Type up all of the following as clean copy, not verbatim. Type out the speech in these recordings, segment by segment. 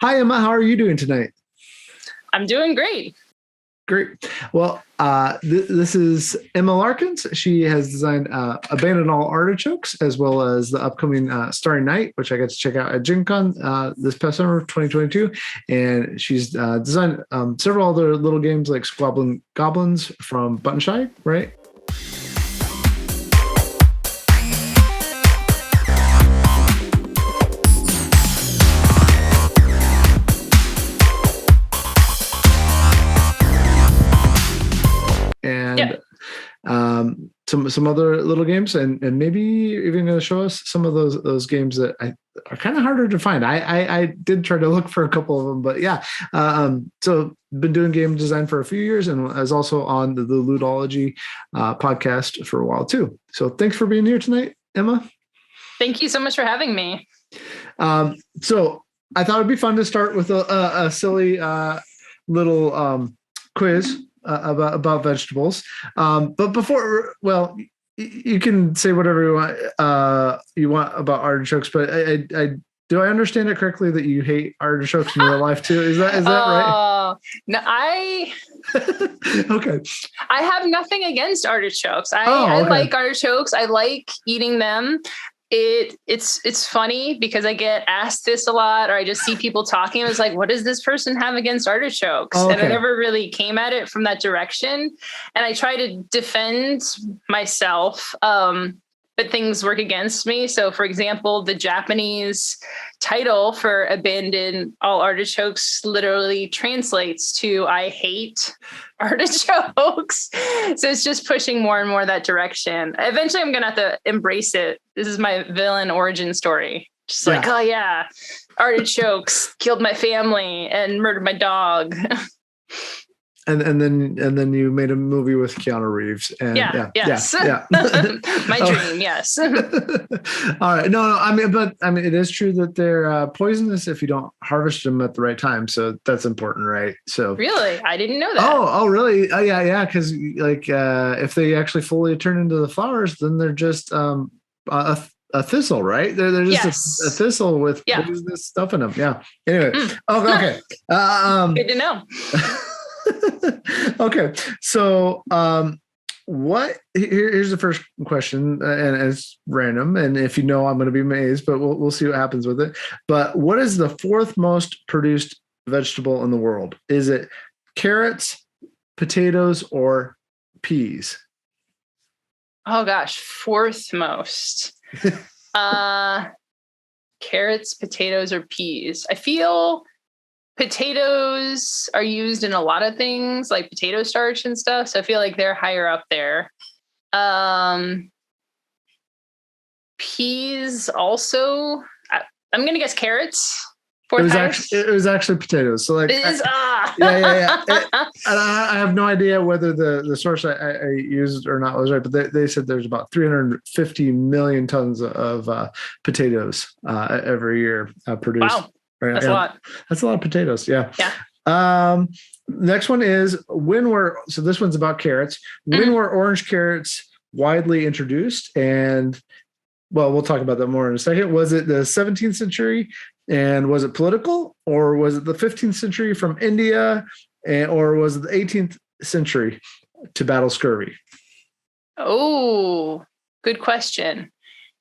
Hi, Emma. How are you doing tonight? I'm doing great. Great. Well, this is Emma Larkins. She has designed Abandon All Artichokes, as well as the upcoming Starry Night, which I got to check out at Gen Con this past summer of 2022. And she's designed several other little games like Squabbling Goblins from Button Shy, right? And some other little games, and maybe even going to show us some of those games that are kind of harder to find. I did try to look for a couple of them, but yeah. So been doing game design for a few years, and was also on the Ludology podcast for a while too. So thanks for being here tonight, Emma. Thank you so much for having me. So I thought it'd be fun to start with a silly little quiz about vegetables. But before, well, you can say whatever you want about artichokes, but I do I understand it correctly that you hate artichokes in real life too? Is that right? No, Okay. I have nothing against artichokes. I like artichokes. I like eating them. It's funny because I get asked this a lot, or I just see people talking. I was like, what does this person have against artichokes? And I never really came at it from that direction. And I try to defend myself, but things work against me. So, for example, the Japanese title for Abandon All Artichokes literally translates to I hate artichokes. So it's just pushing more and more that direction. Eventually, I'm going to have to embrace it. This is my villain origin story. Just like, oh yeah, artichokes killed my family and murdered my dog. And then you made a movie with Keanu Reeves. And yes. My dream, yes. All right. No, I mean, it is true that they're poisonous if you don't harvest them at the right time. So that's important, right? So really, I didn't know that. Oh, really? Oh, yeah. Because if they actually fully turn into the flowers, then they're just a thistle, right? They're just a thistle with poisonous stuff in them. Yeah. Anyway. Okay. Good to know. Okay, so here's the first question, and it's random, and if you know, I'm going to be amazed, but we'll see what happens with it. But what is the fourth most produced vegetable in the world? Is it carrots, potatoes, or peas? Oh gosh, fourth most. Carrots, potatoes, or peas. I feel potatoes are used in a lot of things, like potato starch and stuff. So I feel like they're higher up there. Peas also. I'm gonna guess carrots. It was actually potatoes. So like, yeah. I have no idea whether the source I used or not was right, but they said there's about 350 million tons of potatoes every year produced. Wow. Right. That's a lot. That's a lot of potatoes. Yeah. Yeah. Next one is so this one's about carrots. When were orange carrots widely introduced? And well, we'll talk about that more in a second. Was it the 17th century? And was it political? Or was it the 15th century from India? Or was it the 18th century to battle scurvy? Oh, good question.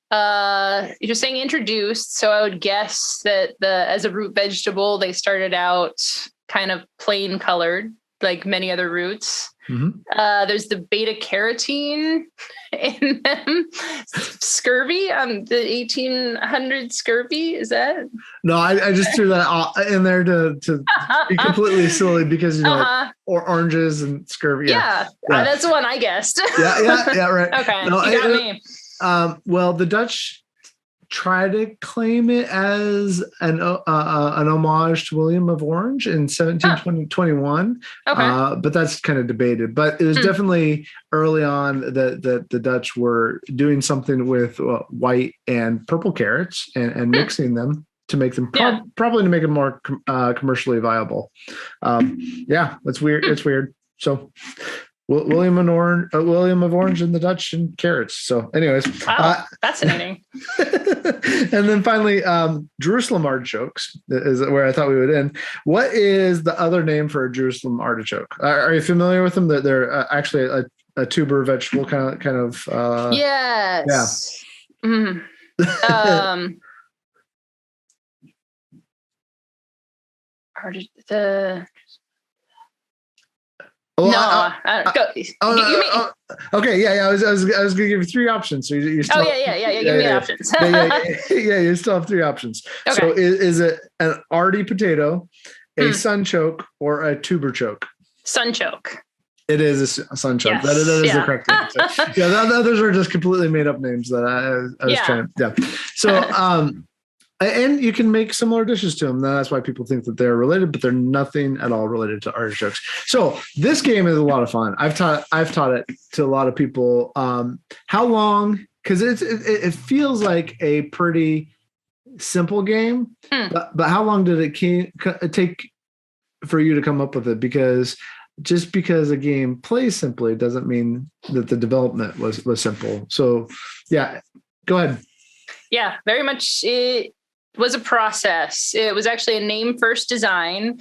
You're saying introduced, so I would guess that as a root vegetable, they started out kind of plain colored, like many other roots. There's the beta carotene in them. Scurvy, the 1800 scurvy, is that? No, I just threw that in there to be completely silly because or oranges and scurvy. Yeah. That's the one I guessed. yeah, right. Okay, no, you got me. Well, the Dutch try to claim it as an homage to William of Orange in 1721. But that's kind of debated. But it was definitely early on that the Dutch were doing something with white and purple carrots and mixing them to make them probably to make them more commercially viable. It's weird. It's weird. So William of Orange and the Dutch and carrots. So, anyways, fascinating. And then finally, Jerusalem artichokes is where I thought we would end. What is the other name for a Jerusalem artichoke? Are you familiar with them? That they're actually a tuber vegetable, kind of. Yes. Yeah. Mm. Okay, yeah. I was going to give you 3 options. So you still give me options. You still have 3 options. Okay. So is it an arty potato, a sunchoke, or a tuber choke? Sunchoke. It is a sunchoke. Yes. That is the correct answer. The others are just completely made up names that I was trying to. Yeah. So and you can make similar dishes to them. That's why people think that they're related, but they're nothing at all related to artichokes. So this game is a lot of fun. I've taught it to a lot of people. How long? Because it feels like a pretty simple game, but how long did it take for you to come up with it? Because just because a game plays simply doesn't mean that the development was simple. So yeah, go ahead. Yeah, very much. It was a process. It was actually a name first design.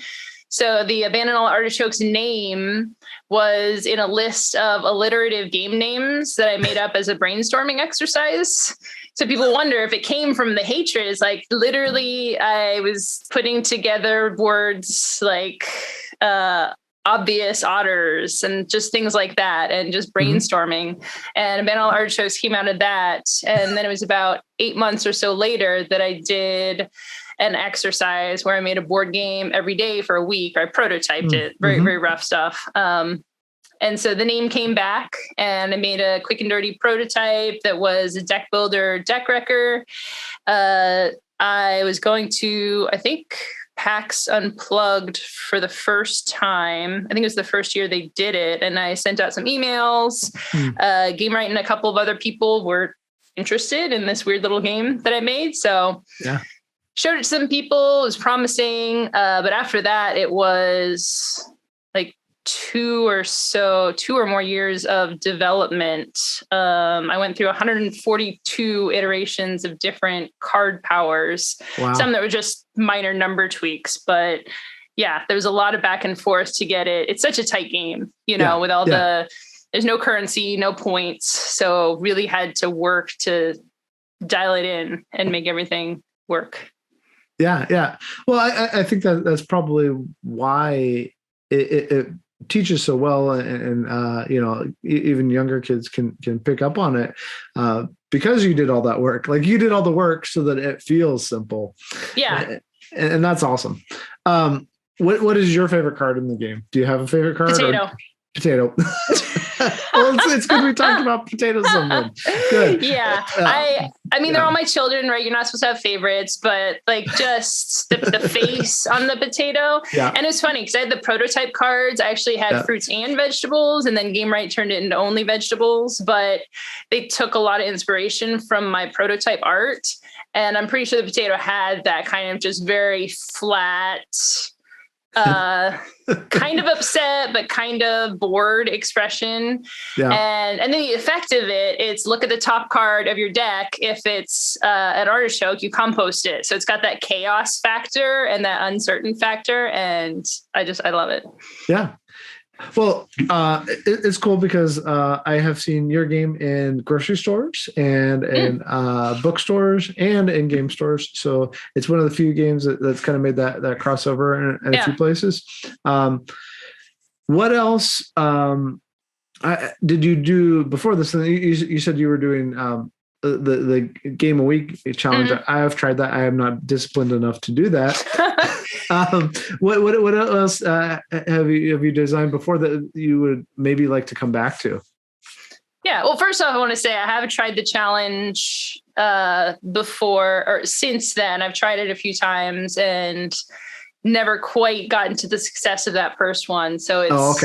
So the Abandon All Artichokes name was in a list of alliterative game names that I made up as a brainstorming exercise. So people wonder if it came from the hatred. It's like literally I was putting together words like obvious otters and just things like that, and just brainstorming. And Abandon All Artichokes came out of that. And then it was about 8 months or so later that I did an exercise where I made a board game every day for a week. I prototyped it, very, very rough stuff. And so the name came back, and I made a quick and dirty prototype that was a deck builder, deck wrecker. I was going to, I think, PAX Unplugged for the first time. I think it was the first year they did it. And I sent out some emails. Game Right and a couple of other people were interested in this weird little game that I made. So showed it to some people. It was promising. But after that, it was like 2 or more years of development. I went through 142 iterations of different card powers. Wow. Some that were just minor number tweaks, but yeah, there was a lot of back and forth to get it. It's such a tight game, with all there's no currency, no points. So really had to work to dial it in and make everything work. Yeah. Well, I think that's probably why it teaches so well, and even younger kids can pick up on it because you did all that work. Like you did all the work so that it feels simple. Yeah, and that's awesome. What is your favorite card in the game? Do you have a favorite card? Potato. Well, it's good we talked about potatoes so much. Good. Yeah. I mean, they're all my children, right? You're not supposed to have favorites, but like just the face on the potato. Yeah. And it's funny because I had the prototype cards. I actually had fruits and vegetables, and then Game Right turned it into only vegetables, but they took a lot of inspiration from my prototype art. And I'm pretty sure the potato had that kind of just very flat, kind of upset, but kind of bored expression. Yeah. And then the effect of it's look at the top card of your deck. If it's an artichoke, you compost it. So it's got that chaos factor and that uncertain factor. And I love it. Yeah. Well, it's cool because I have seen your game in grocery stores and in bookstores and in game stores. So it's one of the few games that's kind of made that crossover in a few places. What else did you do before this? You said you were doing the game a week challenge. I have tried that. I am not disciplined enough to do that. What else have you designed before that you would maybe like to come back to? Yeah. Well, first off, I want to say I haven't tried the challenge before or since then. I've tried it a few times and never quite gotten to the success of that first one. So it's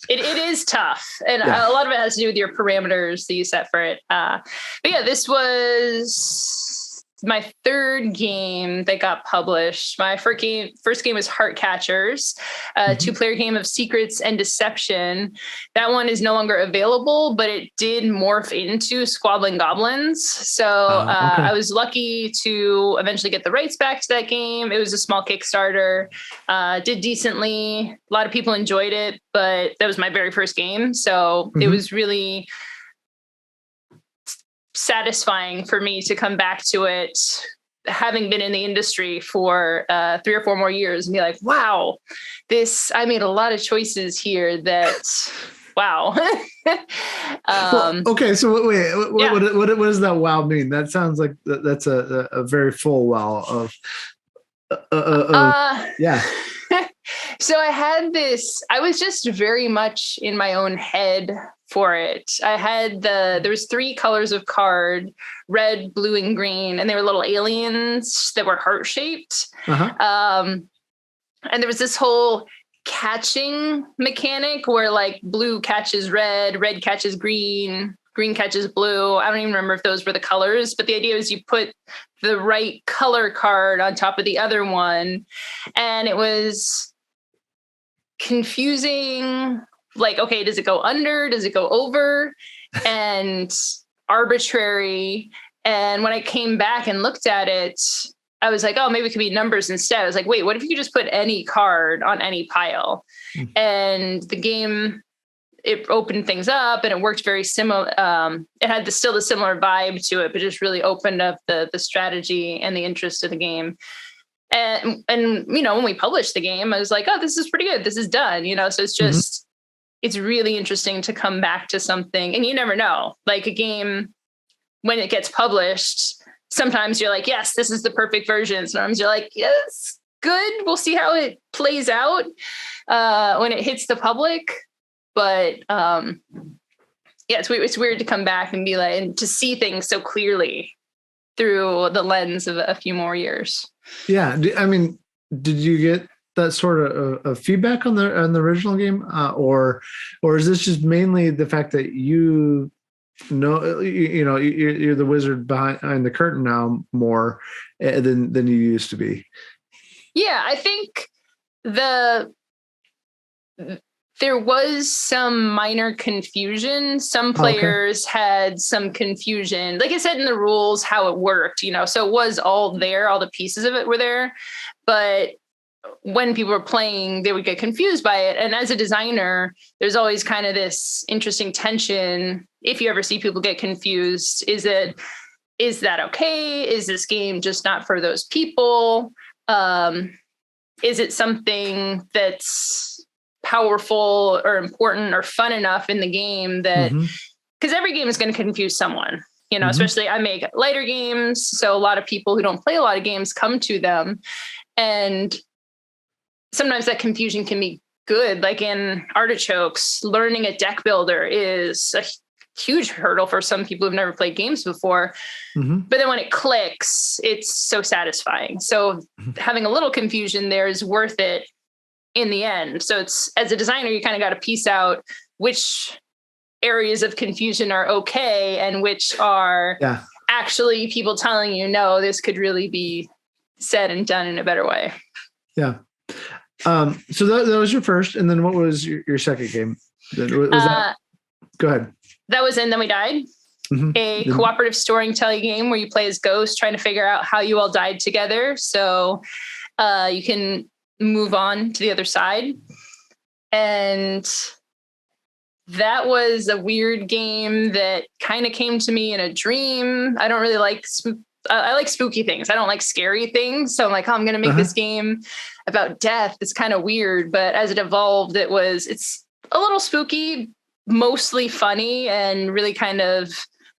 it is tough. And a lot of it has to do with your parameters that you set for it. But yeah, this was my third game that got published. My first game was Heartcatchers, a 2-player game of secrets and deception. That one is no longer available, but it did morph into Squabbling Goblins. So I was lucky to eventually get the rights back to that game. It was a small Kickstarter, did decently. A lot of people enjoyed it, but that was my very first game. So it was really satisfying for me to come back to it, having been in the industry for 3 or 4 more years, and be like, wow, I made a lot of choices here that, wow. Okay. So wait, what does that wow mean? That sounds like that's a very full wow of, yeah. So I was just very much in my own head for it. There was 3 colors of card, red, blue, and green, and they were little aliens that were heart-shaped. And there was this whole catching mechanic where like blue catches red catches green catches blue. I don't even remember if those were the colors, but the idea was you put the right color card on top of the other one, and it was confusing. Like, okay, does it go under? Does it go over? And arbitrary. And when I came back and looked at it, I was like, oh, maybe it could be numbers instead. I was like, wait, what if you could just put any card on any pile? And the game, it opened things up and it worked very similar. It had still the similar vibe to it, but just really opened up the strategy and the interest of the game. And when we published the game, I was like, oh, this is pretty good. This is done. So it's just, it's really interesting to come back to something, and you never know, like a game when it gets published, sometimes you're like, yes, this is the perfect version. Sometimes you're like, yes, good. We'll see how it plays out when it hits the public. But it's weird to come back and be like, and to see things so clearly through the lens of a few more years. Yeah. I mean, did you get that sort of feedback on the original game, or is this just mainly the fact that you're the wizard behind the curtain now more than you used to be? Yeah, I think there was some minor confusion. Some players had some confusion, like I said in the rules, how it worked. So it was all there, all the pieces of it were there, but when people were playing, they would get confused by it. And as a designer, there's always kind of this interesting tension. If you ever see people get confused, is that okay? Is this game just not for those people? Is it something that's powerful or important or fun enough in the game that, because every game is going to confuse someone, especially I make lighter games. So a lot of people who don't play a lot of games come to them, and sometimes that confusion can be good. Like in Artichokes, learning a deck builder is a huge hurdle for some people who've never played games before. But then when it clicks, it's so satisfying. So having a little confusion there is worth it in the end. So it's, as a designer, you kind of got to piece out which areas of confusion are okay and which are actually people telling you, no, this could really be said and done in a better way. Yeah. So that was your first, and then what was your second game? Go ahead. That was in Then We Died, a cooperative storytelling game where you play as ghosts trying to figure out how you all died together. So you can move on to the other side. And that was a weird game that kind of came to me in a dream. I don't really like I like spooky things. I don't like scary things. So I'm like, oh, I'm going to make this game about death. It's kind of weird. But as it evolved, it's a little spooky, mostly funny, and really kind of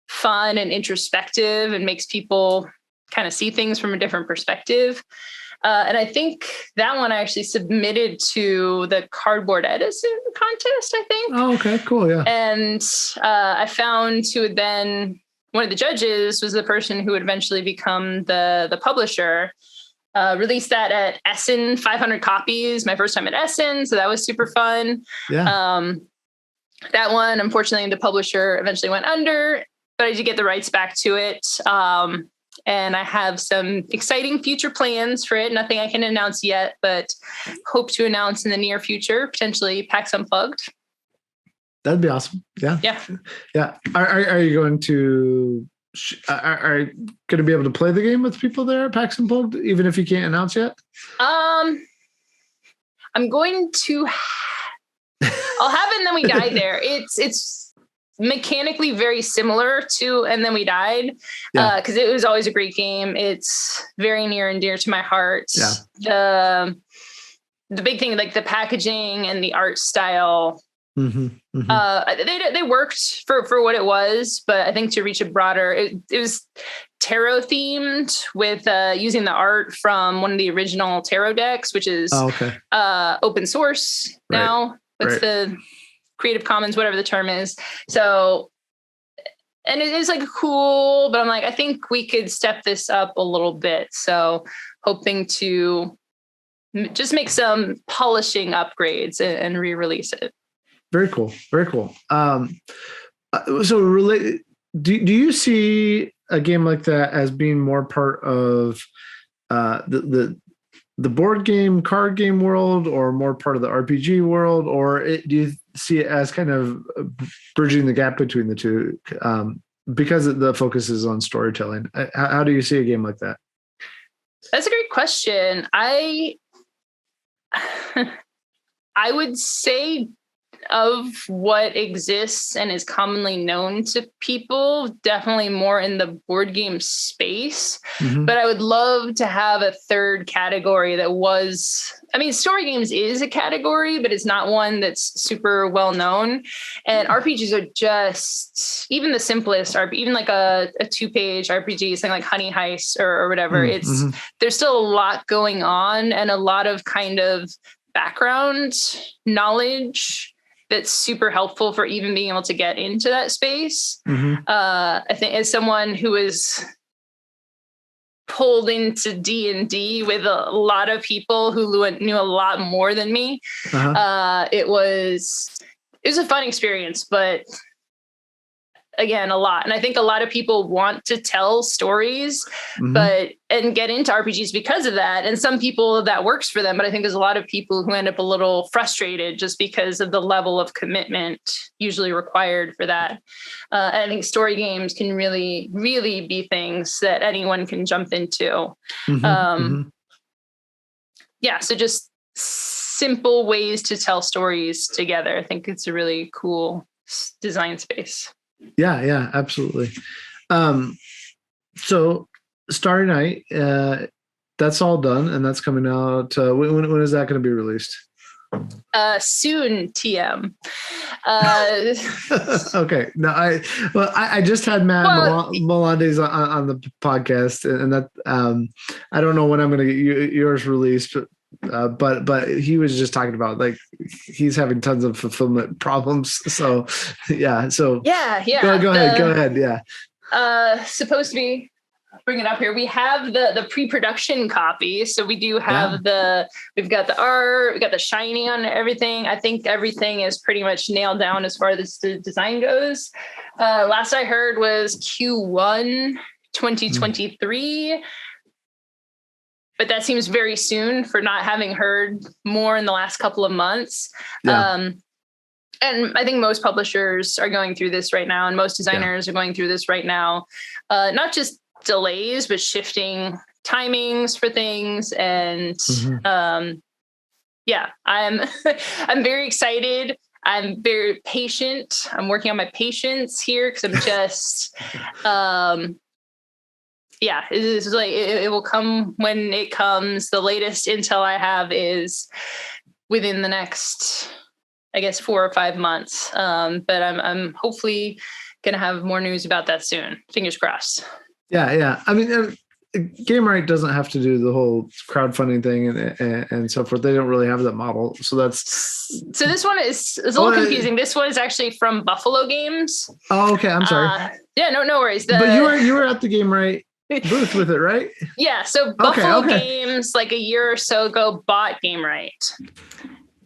fun and introspective, and makes people kind of see things from a different perspective. And I think that one I actually submitted to the Cardboard Edison contest, I think. Oh, okay, cool. Yeah. And I found then one of the judges was the person who would eventually become the publisher. Released that at Essen, 500 copies, my first time at Essen. So that was super fun. Yeah. That one, unfortunately, the publisher eventually went under, but I did get the rights back to it. and I have some exciting future plans for it. Nothing I can announce yet, but hope to announce in the near future, potentially PAX Unplugged. That'd be awesome. Yeah. Are you going to are you going to be able to play the game with people there at PAX Unplugged, even if you can't announce yet? I'm going to. I'll have it and then we died there. It's mechanically very similar to And Then We Died, because it was always a great game. It's very near and dear to my heart. The big thing, like the packaging and the art style. They worked for what it was, but I think to reach a broader, it was tarot themed with using the art from one of the original tarot decks, which is open source now. What's the Creative Commons, whatever the term is. So, and it is like cool, but I'm like, I think we could step this up a little bit. So hoping to just make some polishing upgrades and re-release it. Very cool. Very cool. So do you see a game like that as being more part of the board game, card game world, or more part of the RPG world, or do you see it as kind of bridging the gap between the two, because the focus is on storytelling? How do you see a game like that? That's a great question. I would say of what exists and is commonly known to people, definitely more in the board game space. But I would love to have a third category that was, I mean, story games is a category, but it's not one that's super well known. And RPGs are just, even the simplest RPG, even like a 2-page RPG, something like Honey Heist or whatever, there's still a lot going on and a lot of kind of background knowledge that's super helpful for even being able to get into that space. I think as someone who is pulled into D&D with a lot of people who knew a lot more than me, it was a fun experience, but again, a lot. And I think a lot of people want to tell stories, and get into RPGs because of that. And some people that works for them, but I think there's a lot of people who end up a little frustrated just because of the level of commitment usually required for that. And I think story games can really, really be things that anyone can jump into. So just simple ways to tell stories together. I think it's a really cool design space. Yeah, absolutely. So Starry Night, that's all done, and that's coming out. When is that going to be released? Soon, TM. Okay. No, I just had Matt Melendez on the podcast, and that I don't know when I'm going to get yours released, but he was just talking about like he's having tons of fulfillment problems. So yeah. Go ahead. Yeah. Supposed to be, bring it up here. We have the pre-production copy. So we do have we've got the art, we got the shiny on everything. I think everything is pretty much nailed down as far as the design goes. Last I heard was Q1 2023. But that seems very soon for not having heard more in the last couple of months. And I think most publishers are going through this right now, and most designers are going through this right now. Not just delays, but shifting timings for things. And I'm very excited. I'm very patient. I'm working on my patience here because I'm just it's like it will come when it comes. The latest intel I have is within the next, I guess, 4 or 5 months. But I'm hopefully gonna have more news about that soon. Fingers crossed. Yeah. I mean, Gamewright doesn't have to do the whole crowdfunding thing and so forth. They don't really have that model. So this one is a little confusing. This one is actually from Buffalo Games. Oh, okay. I'm sorry. No worries. But you were at the Gamewright booth with it, right? Yeah. So Buffalo Games, like a year or so ago, bought Gamewright.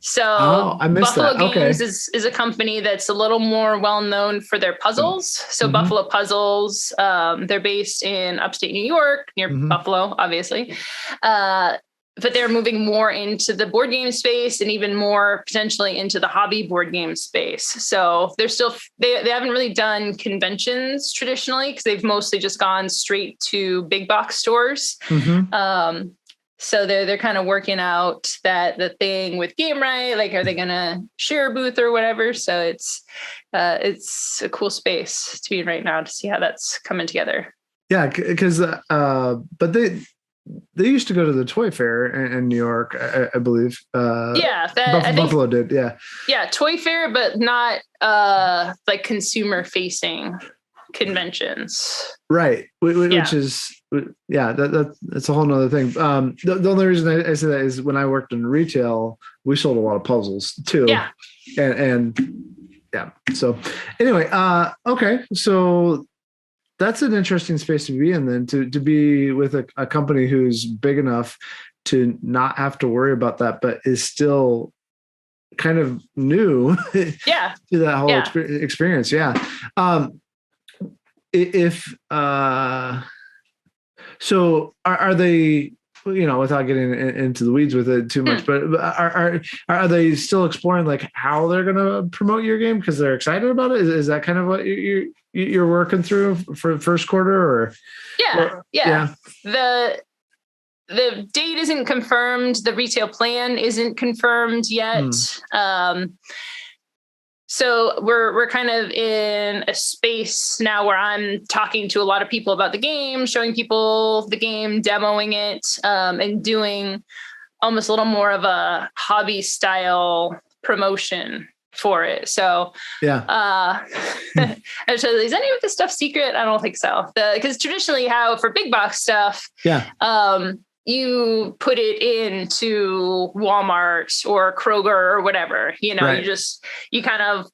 So I missed Buffalo that. Games is a company that's a little more well-known for their puzzles. So Buffalo Puzzles, they're based in upstate New York, near Buffalo, obviously. But they're moving more into the board game space and even more potentially into the hobby board game space. So they're still, they haven't really done conventions traditionally because they've mostly just gone straight to big box stores. So they're kind of working out the thing with Game Right, like are they going to share a booth or whatever? So it's a cool space to be in right now to see how that's coming together. Yeah, because but they used to go to the Toy Fair in New York, I believe. Buffalo did. Yeah, Toy Fair, but not like consumer facing conventions. Right, which is that's a whole nother thing. The only reason I say that is when I worked in retail, we sold a lot of puzzles too. Yeah, and yeah. So anyway, okay, so that's an interesting space to be in then, to be with a company who's big enough to not have to worry about that, but is still kind of new to that whole experience. Yeah. So are they, without getting into the weeds with it too much, but are they still exploring like how they're going to promote your game because they're excited about it? Is that kind of what you're working through for the first quarter, or? Yeah. The date isn't confirmed. The retail plan isn't confirmed yet. So we're kind of in a space now where I'm talking to a lot of people about the game, showing people the game, demoing it, and doing almost a little more of a hobby style promotion for it. So is any of this stuff secret? I don't think so. Because traditionally how for big box stuff, you put it into Walmart or Kroger or whatever, you kind of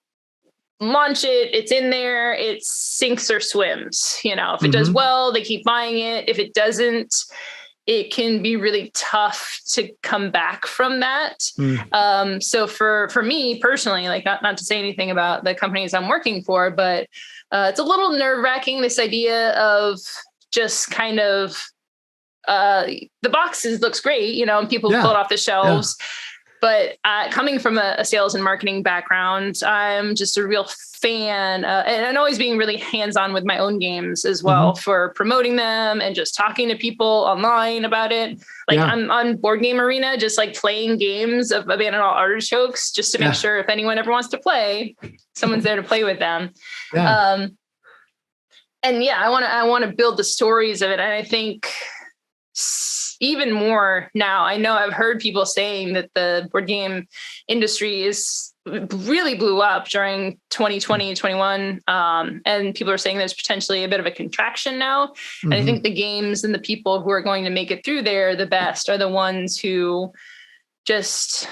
launch it. It's in there. It sinks or swims, if it does well, they keep buying it. If it doesn't, it can be really tough to come back from that. So for me personally, like not to say anything about the companies I'm working for, but it's a little nerve-wracking, this idea of just kind of the boxes looks great, and people pull it off the shelves. But coming from a sales and marketing background, I'm just a real fan and always being really hands-on with my own games as well for promoting them and just talking to people online about it. Like I'm on Board Game Arena, just like playing games of Abandon All Artichokes just to make sure if anyone ever wants to play, someone's there to play with them. I want to build the stories of it. And I think even more now, I know I've heard people saying that the board game industry really blew up during 2020 and 21. And people are saying there's potentially a bit of a contraction now. And I think the games and the people who are going to make it through there the best are the ones who just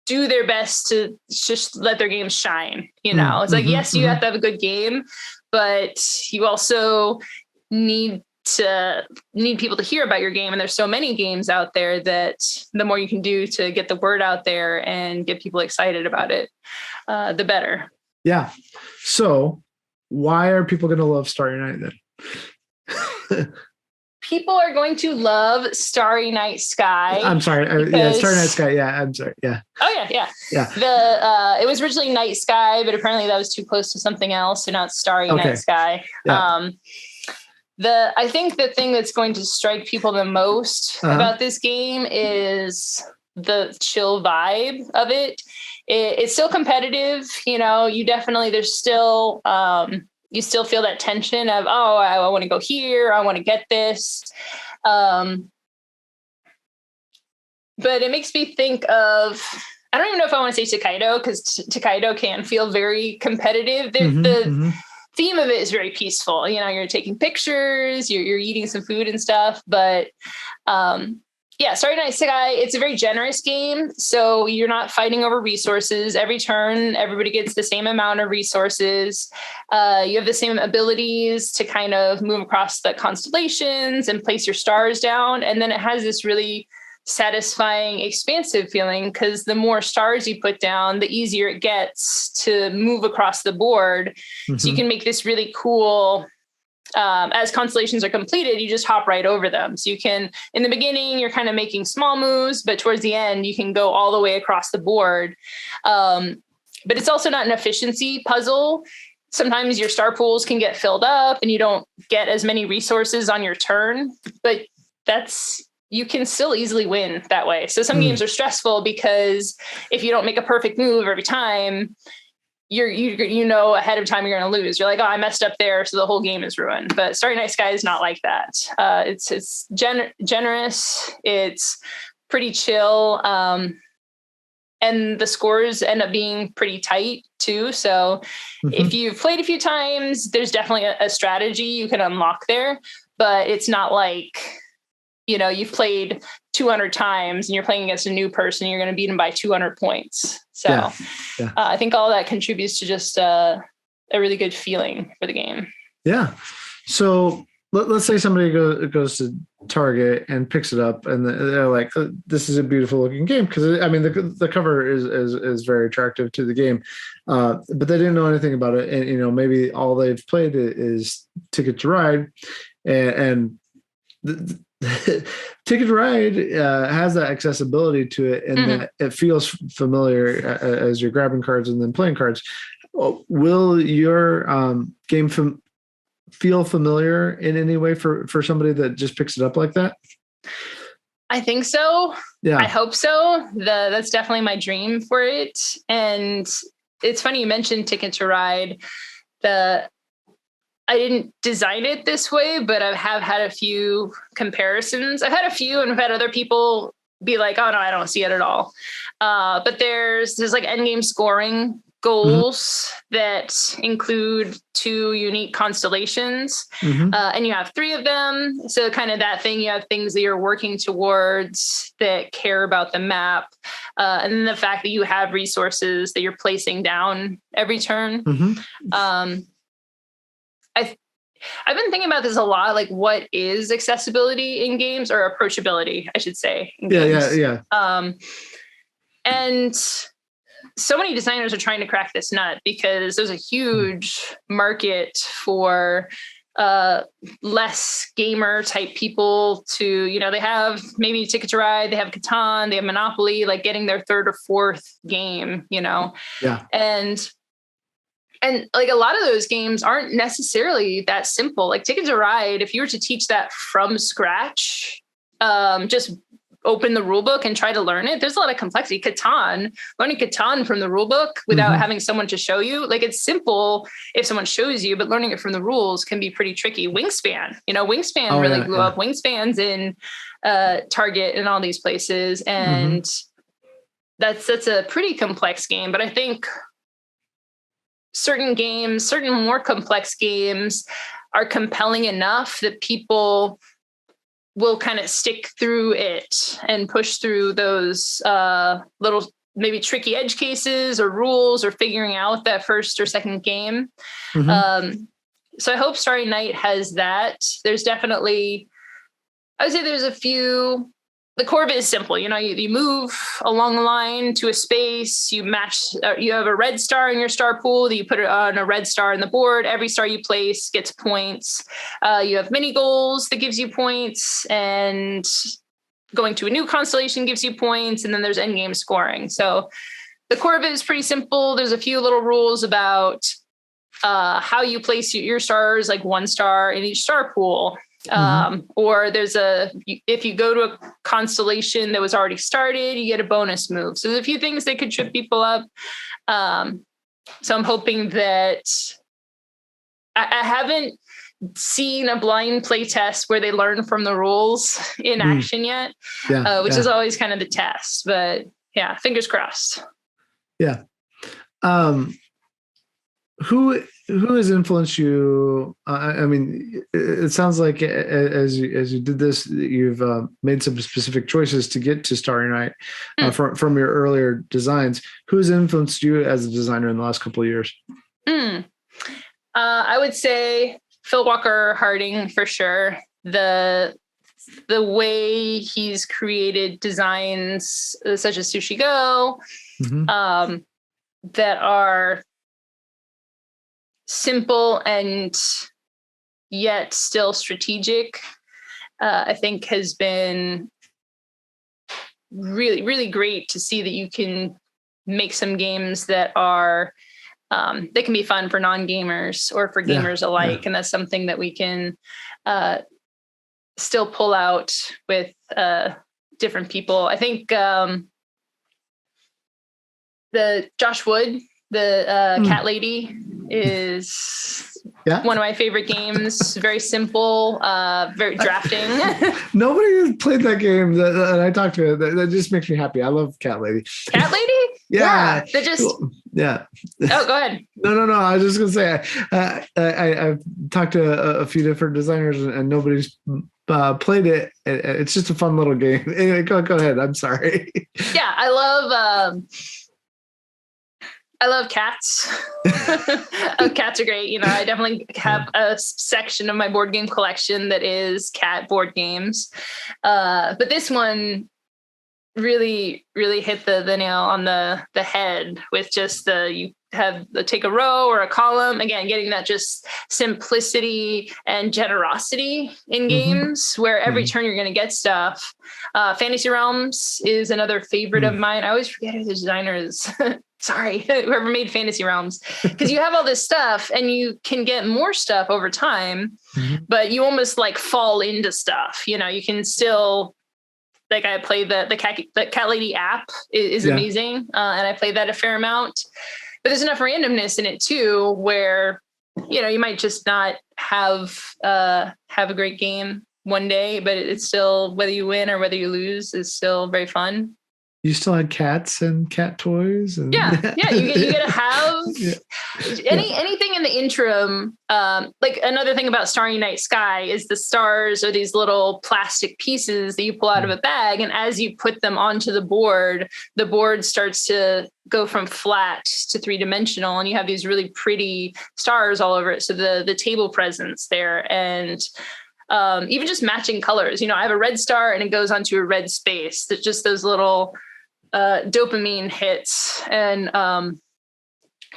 do their best to just let their games shine. It's like, yes, you have to have a good game, but you also need people to hear about your game. And there's so many games out there that the more you can do to get the word out there and get people excited about it, the better. Yeah. So why are people going to love Starry Night then? People are going to love Starry Night Sky. I'm sorry. Starry Night Sky. Yeah. I'm sorry. Yeah. Oh yeah. It was originally Night Sky, but apparently that was too close to something else. So now it's Starry Night Sky. Yeah. I think the thing that's going to strike people the most about this game is the chill vibe of it. It's still competitive, you definitely, there's still, you still feel that tension of, I want to go here. I want to get this. But it makes me think of, I don't even know if I want to say Tokaido, because Tokaido can feel very competitive. The theme of it is very peaceful. You're taking pictures, you're eating some food and stuff, but Starry Night Sky, it's a very generous game. So you're not fighting over resources. Every turn, everybody gets the same amount of resources. You have the same abilities to kind of move across the constellations and place your stars down. And then it has this really satisfying, expansive feeling, because the more stars you put down, the easier it gets to move across the board. So you can make this really cool, as constellations are completed, you just hop right over them. So you can, in the beginning, you're kind of making small moves, but towards the end, you can go all the way across the board. But it's also not an efficiency puzzle. Sometimes your star pools can get filled up and you don't get as many resources on your turn, but you can still easily win that way. So some games are stressful because if you don't make a perfect move every time, you know ahead of time you're going to lose. You're like, oh, I messed up there, so the whole game is ruined. But Starry Night Sky is not like that. It's generous. It's pretty chill. And the scores end up being pretty tight too. So if you've played a few times, there's definitely a strategy you can unlock there, but it's not like, you've played 200 times and you're playing against a new person, you're going to beat them by 200 points. So I think all that contributes to just a really good feeling for the game. Yeah. So let's say somebody goes to Target and picks it up and they're like, this is a beautiful looking game. Because I mean, the cover is very attractive to the game, but they didn't know anything about it. And, maybe all they've played is Ticket to Ride, and Ticket to Ride has that accessibility to it, and that it feels familiar as you're grabbing cards and then playing cards. Will your game feel familiar in any way for somebody that just picks it up like that? I think so. Yeah. I hope so. That's definitely my dream for it. And it's funny you mentioned Ticket to Ride. I didn't design it this way, but I have had a few comparisons. I've had a few, and I've had other people be like, oh no, I don't see it at all. But there's like endgame scoring goals that include 2 unique constellations. And you have 3 of them. So kind of that thing, you have things that you're working towards that care about the map. And then the fact that you have resources that you're placing down every turn. I've been thinking about this a lot, like what is accessibility in games, or approachability, I should say. Yeah. And so many designers are trying to crack this nut because there's a huge market for less gamer type people to, they have maybe Ticket to Ride, they have Catan, they have Monopoly, like getting their 3rd or 4th game, Yeah. And like a lot of those games aren't necessarily that simple. Like Ticket to Ride, if you were to teach that from scratch, just open the rule book and try to learn it, there's a lot of complexity. Learning Catan from the rule book without having someone to show you, like it's simple if someone shows you, but learning it from the rules can be pretty tricky. Wingspan, Wingspan really blew up. Wingspan's in Target and all these places. And that's a pretty complex game. But I think certain more complex games are compelling enough that people will kind of stick through it and push through those little, maybe tricky edge cases or rules, or figuring out that first or second game. So I hope Starry Night has that. There's definitely, I would say there's a few. The core of it is simple. You move along the line to a space, you match, you have a red star in your star pool that you put it on a red star in the board. Every star you place gets points. You have mini goals that gives you points, and going to a new constellation gives you points. And then there's endgame scoring. So the core of it is pretty simple. There's a few little rules about how you place your stars, like 1 star in each star pool. Or if you go to a constellation that was already started, you get a bonus move. So there's a few things that could trip people up. So I'm hoping that I haven't seen a blind play test where they learn from the rules in action yet, which is always kind of the test, but yeah, fingers crossed. Yeah. Who has influenced you? I mean, it sounds like as you did this, you've made some specific choices to get to Starry Night from your earlier designs. Who has influenced you as a designer in the last couple of years? I would say Phil Walker Harding for sure. the way he's created designs such as Sushi Go, that are simple and yet still strategic, I think has been really, really great to see that you can make some games that are they can be fun for non-gamers or for gamers alike. And that's something that we can still pull out with different people. I think the Josh Wood, the Cat Lady, is one of my favorite games. Very simple, very drafting. Nobody has played that game that I talked to. That just makes me happy. I love Cat Lady. Cat Lady? Yeah. That just. Yeah. Oh, go ahead. No. I was just gonna say I've talked to a few different designers and nobody's played it. It's just a fun little game. Anyway, go ahead. I'm sorry. Yeah, I love cats. Cats are great. I definitely have a section of my board game collection that is cat board games. But this one really, really hit the nail on the head with just you have take a row or a column. Again, getting that just simplicity and generosity in games where every turn you're going to get stuff. Fantasy Realms is another favorite of mine. I always forget who the designer is. Sorry, whoever made Fantasy Realms, because you have all this stuff and you can get more stuff over time, but you almost like fall into stuff. You can still, like, I play the Cat Lady app is amazing. And I play that a fair amount, but there's enough randomness in it too, where, you might just not have a great game one day, but it's still, whether you win or whether you lose, is still very fun. You still had cats and cat toys, and you get to have anything in the interim. Like, another thing about Starry Night Sky is the stars are these little plastic pieces that you pull out of a bag, and as you put them onto the board starts to go from flat to three-dimensional, and you have these really pretty stars all over it. So the table presence there, and even just matching colors. I have a red star and it goes onto a red space. That's just those little dopamine hits and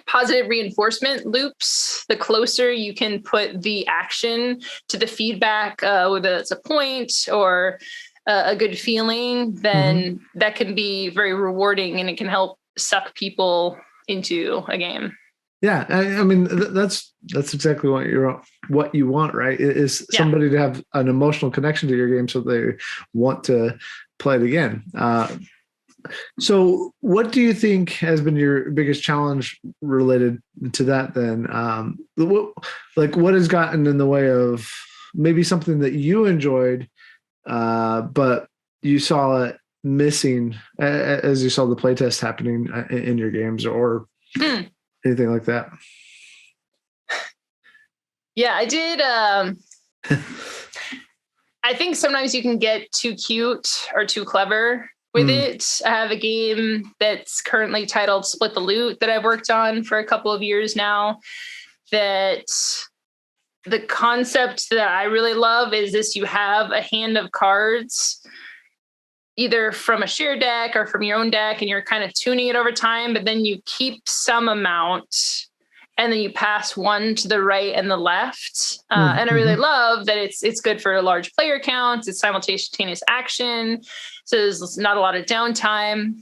positive reinforcement loops. The closer you can put the action to the feedback, whether it's a point or a good feeling, then that can be very rewarding, and it can help suck people into a game. Yeah, I mean that's exactly what you want, right? Is somebody to have an emotional connection to your game, so they want to play it again. So, what do you think has been your biggest challenge related to that? Then, what has gotten in the way of maybe something that you enjoyed, but you saw it missing as you saw the playtest happening in your games, or anything like that? Yeah, I did. I think sometimes you can get too cute or too clever with it. I have a game that's currently titled Split the Loot that I've worked on for a couple of years now, that the concept that I really love is this: you have a hand of cards, either from a shared deck or from your own deck, and you're kind of tuning it over time, but then you keep some amount and then you pass one to the right and the left. And I really love that it's good for large player counts. It's simultaneous action, so there's not a lot of downtime.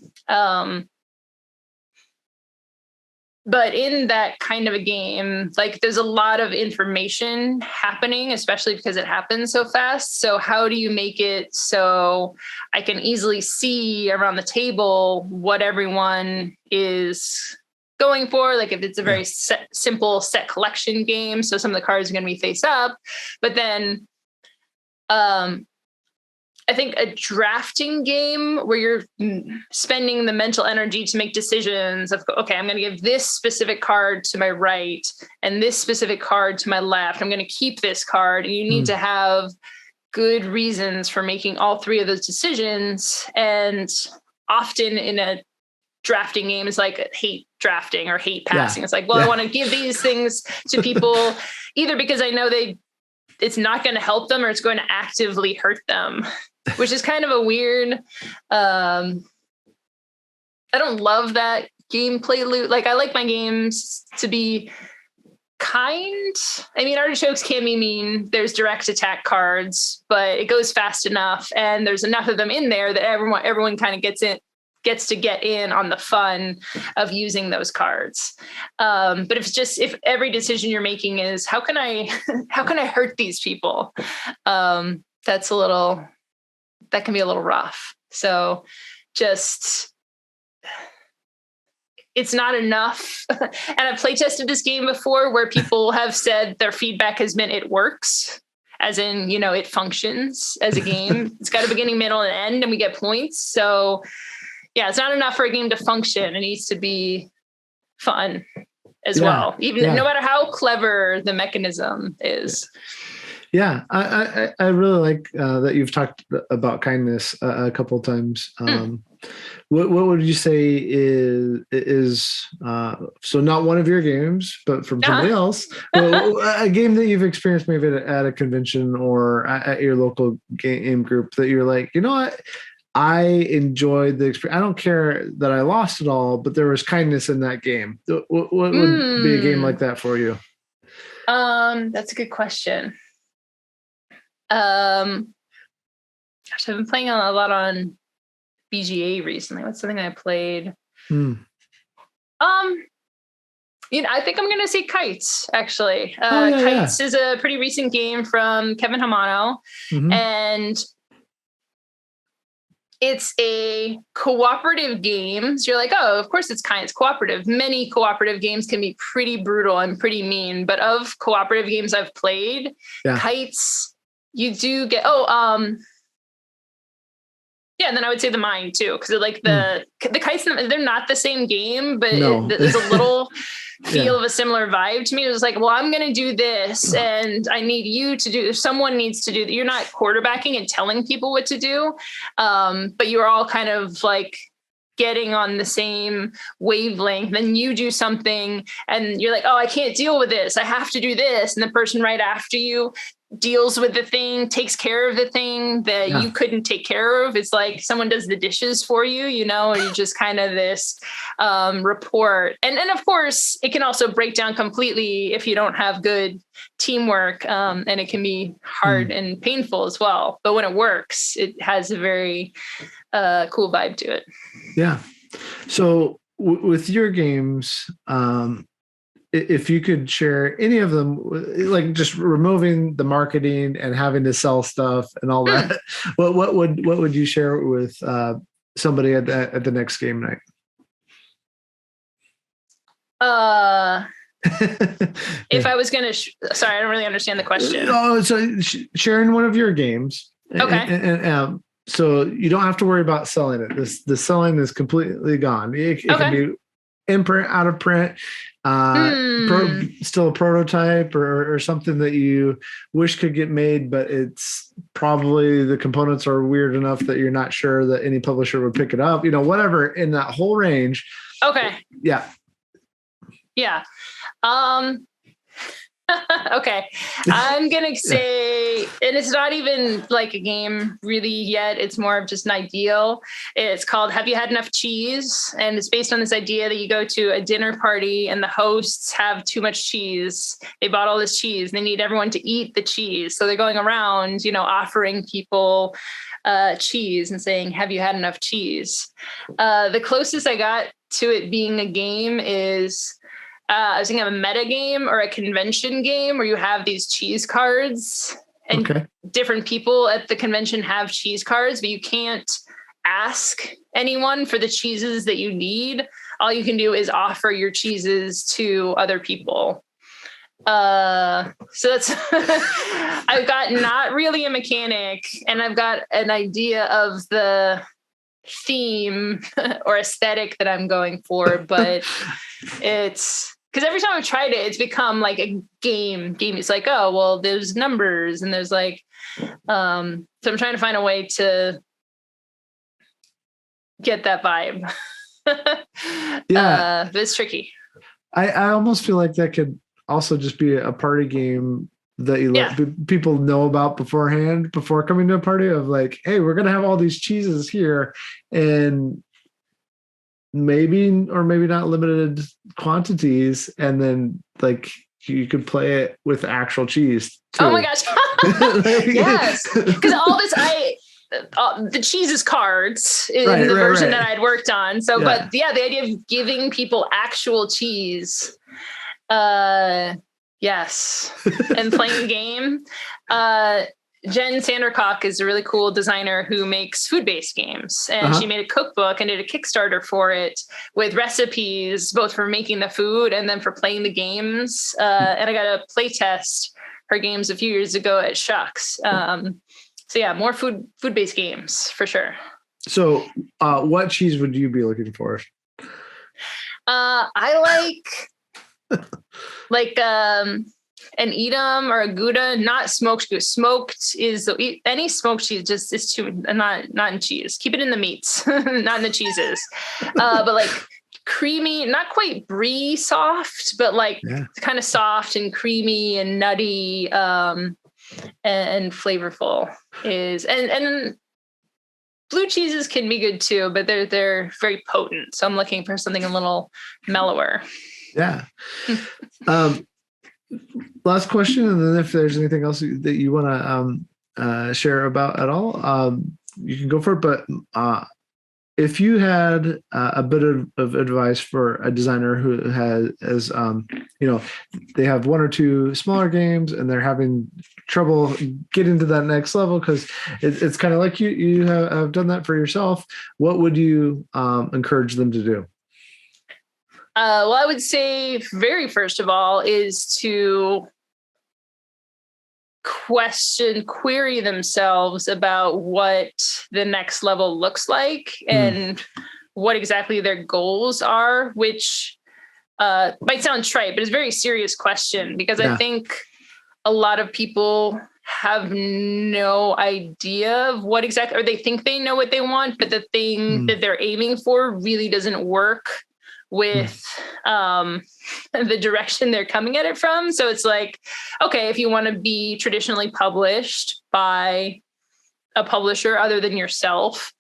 But in that kind of a game, like, there's a lot of information happening, especially because it happens so fast. So how do you make it so I can easily see around the table what everyone is going for? Like, if it's a very simple set collection game, so some of the cards are going to be face up, but then I think a drafting game where you're spending the mental energy to make decisions of, okay, I'm going to give this specific card to my right and this specific card to my left. I'm going to keep this card. And you need to have good reasons for making all three of those decisions. And often in a drafting game is like hate drafting or hate passing. It's like, well, I want to give these things to people either because I know they it's not going to help them or it's going to actively hurt them, which is kind of a weird, I don't love that gameplay loop. Like I like my games to be kind. I mean, artichokes can be mean. There's direct attack cards, but it goes fast enough, and there's enough of them in there that everyone kind of gets to get in on the fun of using those cards. But if every decision you're making is how can I hurt these people, that can be a little rough. So just. It's not enough. And I've play tested this game before where people have said their feedback has been it works, as in, it functions as a game. It's got a beginning, middle, and end, and we get points. So yeah, it's not enough for a game to function. It needs to be fun as well, even no matter how clever the mechanism is. Yeah, I really like that you've talked about kindness a couple of times. What would you say is so not one of your games, but from somebody else, a game that you've experienced maybe at a convention or at your local game group that you're like, you know what? I enjoyed the experience. I don't care that I lost it all, but there was kindness in that game. What would be a game like that for you? That's a good question. Gosh, I've been playing a lot on BGA recently. What's something I played? I think I'm going to say Kites, actually. Kites is a pretty recent game from Kevin Hamano. And it's a cooperative game. So you're like, oh, of course it's cooperative. Many cooperative games can be pretty brutal and pretty mean. But of cooperative games I've played, Kites... You do get, and then I would say the Mind too, because like the Kites, they're not the same game, but there's a little feel of a similar vibe to me. It was like, well, I'm going to do this, and I need you to do. Someone needs to do. You're not quarterbacking and telling people what to do, but you're all kind of like getting on the same wavelength. Then you do something, and you're like, oh, I can't deal with this. I have to do this, and the person right after you deals with the thing, takes care of the thing that you couldn't take care of. It's like someone does the dishes for you, or you just kind of this rapport. And of course, it can also break down completely if you don't have good teamwork, and it can be hard and painful as well. But when it works, it has a very cool vibe to it. Yeah. So with your games, if you could share any of them, like just removing the marketing and having to sell stuff and all that, what would you share with somebody at the next game night? If I was going to, sorry, I don't really understand the question. Oh, so sharing one of your games. Okay. And so you don't have to worry about selling it. The selling is completely gone. It can be in print, out of print, still a prototype or something that you wish could get made, but it's probably the components are weird enough that you're not sure that any publisher would pick it up, whatever in that whole range. Okay. Yeah. Yeah. Okay. I'm going to say, and it's not even like a game really yet. It's more of just an ideal. It's called Have You Had Enough Cheese? And it's based on this idea that you go to a dinner party and the hosts have too much cheese. They bought all this cheese and they need everyone to eat the cheese. So they're going around, offering people cheese and saying, have you had enough cheese? The closest I got to it being a game is I was thinking of a meta game or a convention game where you have these cheese cards and different people at the convention have cheese cards, but you can't ask anyone for the cheeses that you need. All you can do is offer your cheeses to other people. So that's, I've got not really a mechanic and I've got an idea of the theme or aesthetic that I'm going for, but it's because every time I've tried it, it's become like a game. It's like, oh, well, there's numbers and there's like, so I'm trying to find a way to get that vibe. Yeah. But it's tricky. I almost feel like that could also just be a party game that you let people know about beforehand, before coming to a party, of like, hey, we're going to have all these cheeses here, and maybe or maybe not limited quantities, and then like you could play it with actual cheese too. Oh my gosh. Yes. Because all this, the cheese is cards in the version that I'd worked on. So, but the idea of giving people actual cheese, yes. And playing a game. Jen Sandercock is a really cool designer who makes food-based games, and she made a cookbook and did a Kickstarter for it with recipes, both for making the food and then for playing the games. And I got a play test her games a few years ago at Shucks. So yeah, more food-based games for sure. So what cheese would you be looking for? I like an Edam or a Gouda, not smoked. Smoked is any smoked cheese just is too not in cheese. Keep it in the meats, not in the cheeses. But like creamy, not quite brie soft, but like kind of soft and creamy and nutty and flavorful is and blue cheeses can be good too, but they're very potent. So I'm looking for something a little mellower. Yeah. Last question, and then if there's anything else that you want to share about at all, you can go for it. But if you had a bit of advice for a designer who has they have one or two smaller games and they're having trouble getting to that next level because it's kind of like you have done that for yourself, what would you encourage them to do? Well, I would say very first of all is to query themselves about what the next level looks like and what exactly their goals are, which might sound trite, but it's a very serious question because I think a lot of people have no idea of what exactly, or they think they know what they want, but the thing that they're aiming for really doesn't work with the direction they're coming at it from. So it's like, okay, if you want to be traditionally published by a publisher other than yourself,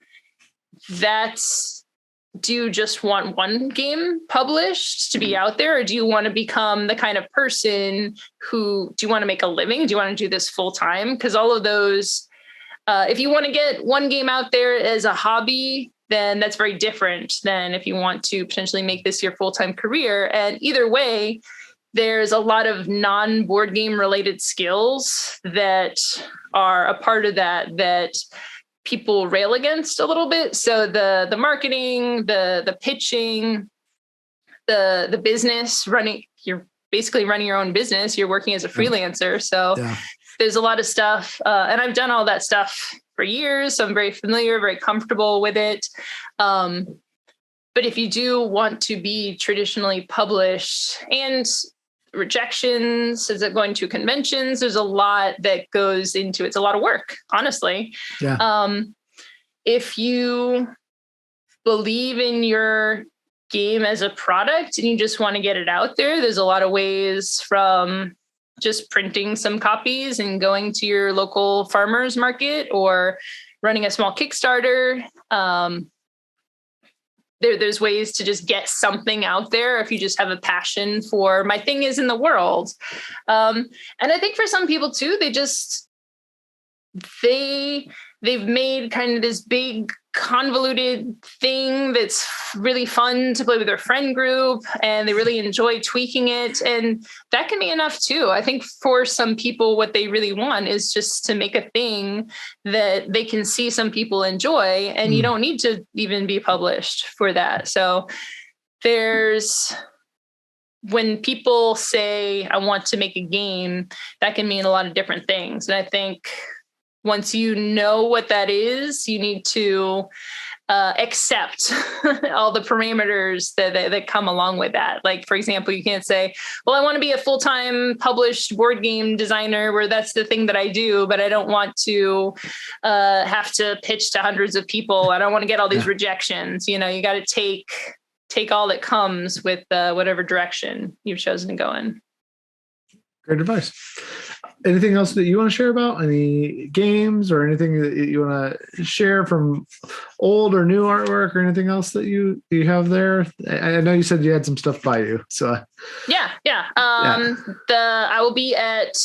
do you just want one game published to be out there? Or do you want to become the kind of person do you want to make a living? Do you want to do this full time? Because all of those, if you want to get one game out there as a hobby, then that's very different than if you want to potentially make this your full-time career. And either way, there's a lot of non-board game related skills that are a part of that people rail against a little bit. So the marketing, the pitching, the business running, you're basically running your own business. You're working as a freelancer. So there's a lot of stuff. And I've done all that stuff for years. So I'm very familiar, very comfortable with it. But if you do want to be traditionally published and rejections, is it going to conventions? There's a lot that goes into it. It's a lot of work, honestly. Yeah. If you believe in your game as a product and you just want to get it out there, there's a lot of ways, from just printing some copies and going to your local farmers market or running a small Kickstarter. There's ways to just get something out there if you just have a passion for my thing is in the world. And I think for some people too, they've made kind of this big convoluted thing that's really fun to play with their friend group, and they really enjoy tweaking it. And that can be enough too. I think for some people, what they really want is just to make a thing that they can see some people enjoy, and you don't need to even be published for that. So when people say, I want to make a game, that can mean a lot of different things. And I think once you know what that is, you need to accept all the parameters that come along with that. Like, for example, you can't say, well, I want to be a full-time published board game designer where that's the thing that I do, but I don't want to have to pitch to hundreds of people. I don't want to get all these rejections. You got to take all that comes with whatever direction you've chosen to go in. Great advice. anything else that you want to share about? Any games or anything that you want to share from old or new artwork or anything else that you have there? I know you said you had some stuff by you. So yeah. I will be at,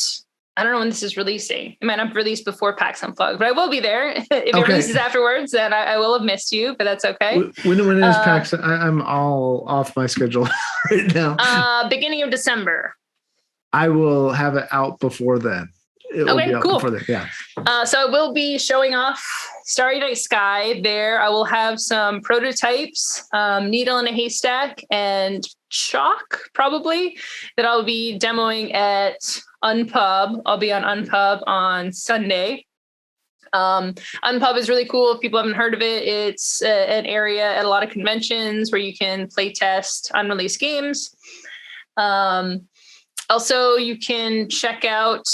I don't know when this is releasing. It might not be released before PAX Unplugged, but I will be there. If it releases afterwards, then I will have missed you, but that's okay. When is PAX? I'm all off my schedule right now. Beginning of December. I will have it out before then. Cool. Before then, yeah. So I will be showing off Starry Night Sky there. I will have some prototypes, needle in a haystack, and chalk probably that I'll be demoing at Unpub. I'll be on Unpub on Sunday. Unpub is really cool. If people haven't heard of it, it's an area at a lot of conventions where you can play test unreleased games. Also, you can check out,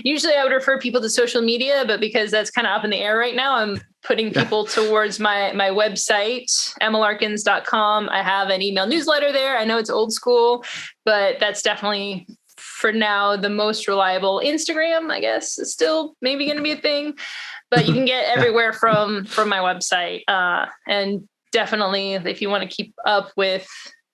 usually I would refer people to social media, but because that's kind of up in the air right now, I'm putting people towards my website, emmalarkins.com. I have an email newsletter there. I know it's old school, but that's definitely, for now, the most reliable. Instagram, I guess, is still maybe going to be a thing, but you can get everywhere from my website. And definitely, if you want to keep up with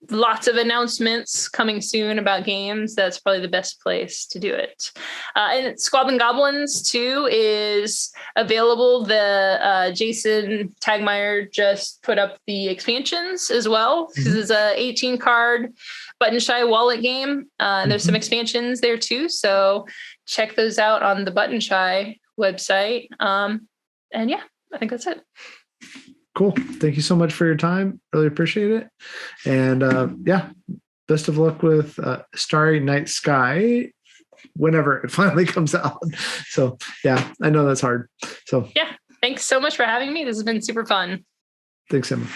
lots of announcements coming soon about games, that's probably the best place to do it. And Squabblin Goblins 2 is available. The Jason Tagmeyer just put up the expansions as well. This is a 18 card button shy wallet game. And there's some expansions there too. So check those out on the Button Shy website. And yeah, I think that's it. Cool. Thank you so much for your time. Really appreciate it. And best of luck with Starry Night Sky whenever it finally comes out. So yeah, I know that's hard. So yeah, thanks so much for having me. This has been super fun. Thanks, Emma.